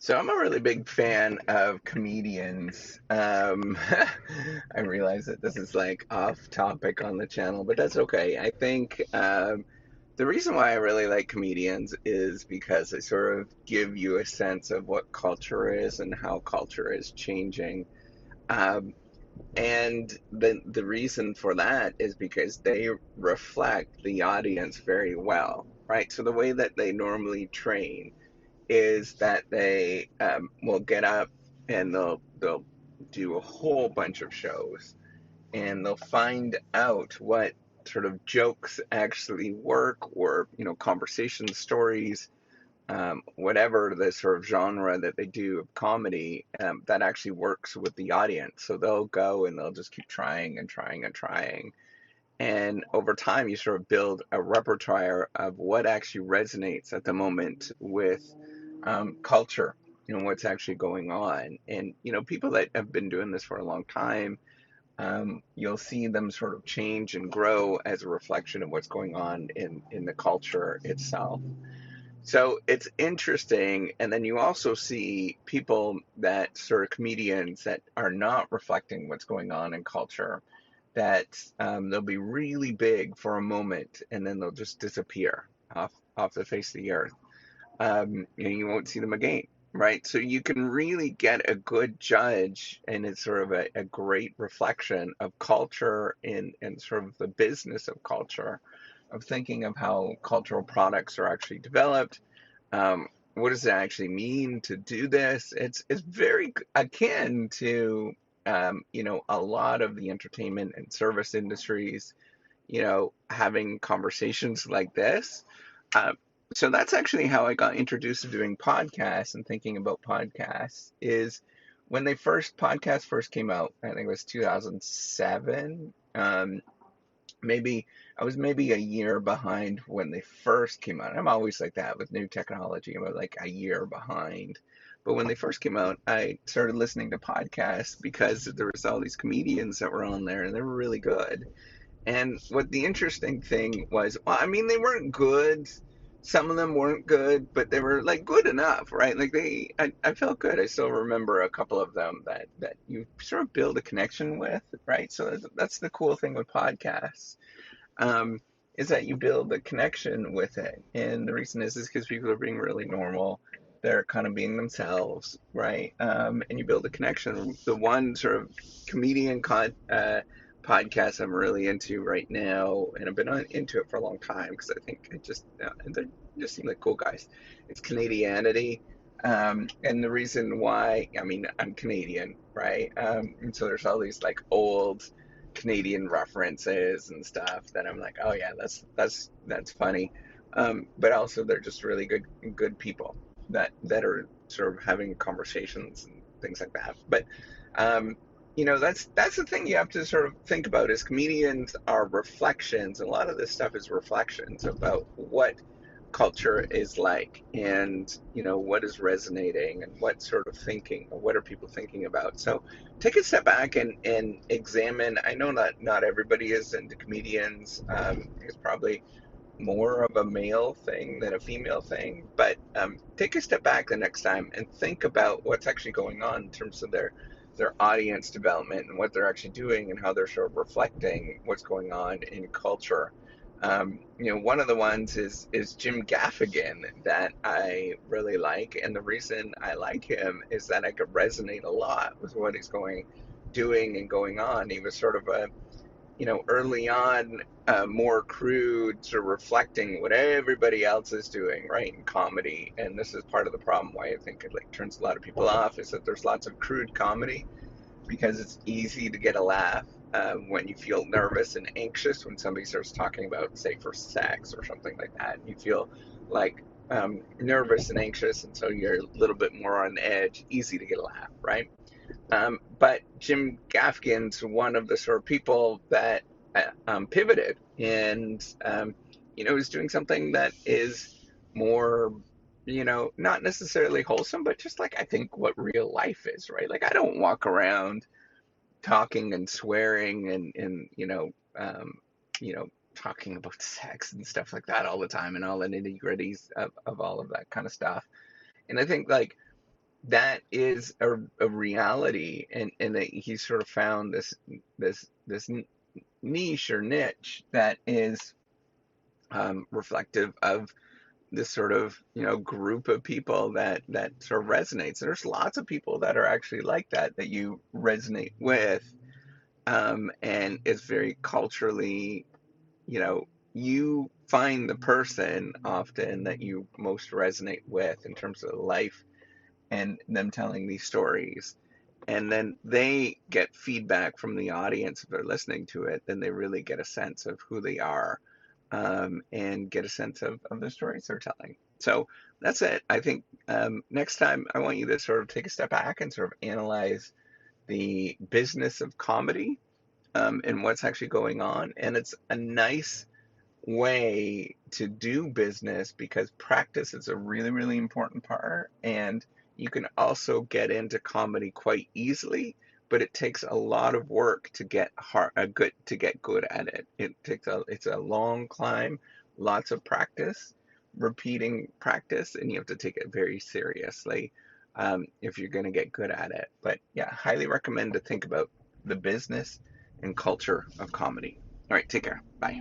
So I'm a really big fan of comedians. I realize that this is like off topic on the channel, but that's okay. I think the reason why I really like comedians is because they sort of give you a sense of what culture is and how culture is changing. Um, and the reason for that is because they reflect the audience very well, right? So the way that they normally train is that they will get up and they'll do a whole bunch of shows and they'll find out what sort of jokes actually work or conversation stories, whatever the sort of genre that they do of comedy, that actually works with the audience. So they'll go and they'll just keep trying and trying and trying, and over time you sort of build a repertoire of what actually resonates at the moment with culture, what's actually going on. And, people that have been doing this for a long time, you'll see them sort of change and grow as a reflection of what's going on in the culture itself. So it's interesting. And then you also see people that sort of comedians that are not reflecting what's going on in culture, that they'll be really big for a moment and then they'll just disappear off the face of the earth. You won't see them again, right? So you can really get a good judge, and it's sort of a great reflection of culture and sort of the business of culture, of thinking of how cultural products are actually developed. What does it actually mean to do this? It's very akin to a lot of the entertainment and service industries, having conversations like this. Uh, so that's actually how I got introduced to doing podcasts and thinking about podcasts, is when they first podcast first came out. I think it was 2007. Maybe I was maybe a year behind when they first came out. I'm always like that with new technology. I'm like a year behind. But when they first came out, I started listening to podcasts because there was all these comedians that were on there and they were really good. And what the interesting thing was, well, I mean, they weren't good. Some of them weren't good, but they were like good enough, right? Like I felt good. I still remember a couple of them that you sort of build a connection with, right? So that's the cool thing with podcasts, um, is that you build a connection with it. And the reason is because people are being really normal. They're kind of being themselves, right? And you build a connection. The one sort of comedian podcast I'm really into right now, and I've been into it for a long time because I think they just seem like cool guys. It's Canadianity. And the reason why, I mean, I'm Canadian, right? And so there's all these like old Canadian references and stuff that I'm like, oh yeah, that's funny. But also they're just really good people that are sort of having conversations and things like that. But um, that's the thing you have to sort of think about, is comedians are reflections. A lot of this stuff is reflections about what culture is like, and what is resonating and what sort of thinking, or what are people thinking about. So take a step back and examine. I know not everybody is into comedians. It's probably more of a male thing than a female thing, but take a step back the next time and think about what's actually going on in terms of their audience development and what they're actually doing and how they're sort of reflecting what's going on in culture. One of the ones is Jim Gaffigan that I really like, and the reason I like him is that I could resonate a lot with what he's doing and going on. He was sort of a, early on, more crude, sort of reflecting what everybody else is doing, right, in comedy. And this is part of the problem why I think it like turns a lot of people off, is that there's lots of crude comedy because it's easy to get a laugh when you feel nervous and anxious when somebody starts talking about, say, for sex or something like that. You feel like nervous and anxious, and so you're a little bit more on edge, easy to get a laugh, right? But Jim Gaffigan's one of the sort of people that pivoted and, is doing something that is more, not necessarily wholesome, but just like I think what real life is, right? Like I don't walk around talking and swearing and talking about sex and stuff like that all the time and all the nitty gritties of all of that kind of stuff. And I think like that is a reality, and that he sort of found this niche or niche that is reflective of this sort of group of people that sort of resonates. There's lots of people that are actually like that you resonate with, and it's very culturally, you find the person often that you most resonate with in terms of life and them telling these stories. And then they get feedback from the audience if they're listening to it, then they really get a sense of who they are, and get a sense of the stories they're telling. So that's it. I think next time I want you to sort of take a step back and sort of analyze the business of comedy, and what's actually going on. And it's a nice way to do business because practice is a really, really important part. And you can also get into comedy quite easily, but it takes a lot of work to get good at it. It's a long climb, lots of practice, repeating practice, and you have to take it very seriously, if you're going to get good at it. But yeah, highly recommend to think about the business and culture of comedy. All right, take care. Bye.